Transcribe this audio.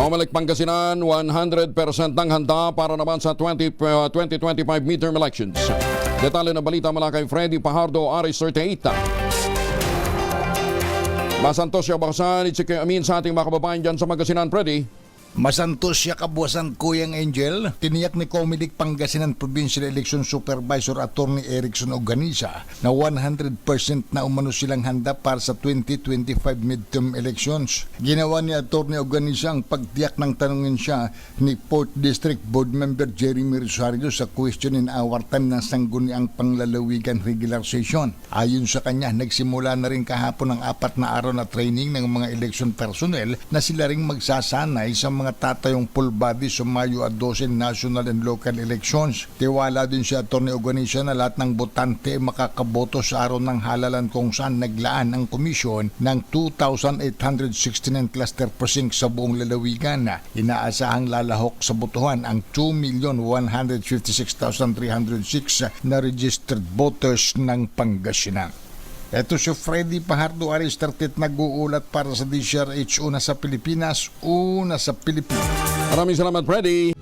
Comelec Pangasinan, 100% ng handa para naman sa 2025 midterm elections. Detalye ng balita mula kay Freddy Pajardo, Aris 38. Masantos siya bakasan, Itzik Amin sa ating mga kababayan dyan sa Pangasinan, Freddy. Masantos siya kabuwasan Kuyang Angel, tiniyak ni Comelec Pangasinan Provincial Election Supervisor Attorney Erickson Oganisa na 100% na umano silang handa para sa 2025 midterm elections. Ginawa ni Attorney Oganisa ang pagtiyak ng tanungin siya ni 4th District Board Member Jeremy Rosario sa question in our time ng sangguniang panglalawigan regular session. Ayon sa kanya, nagsimula na rin kahapon ang 4 na araw na training ng mga election personnel na sila ring magsasanay sa mga tatayong full body sumayo at 12 national and local elections. Tiwala din si Atty. Oganisa na lahat ng botante makakaboto sa araw ng halalan kung saan naglaan ang komisyon ng 2,869 cluster precincts sa buong lalawigan. Inaasahang lalahok sa botohan ang 2,156,306 na registered voters ng Pangasinan. Ito si Freddy Pajardo, Aris 38, nag-uulat para sa DCRH, una sa Pilipinas, una sa Pilipinas. Maraming salamat, Freddy.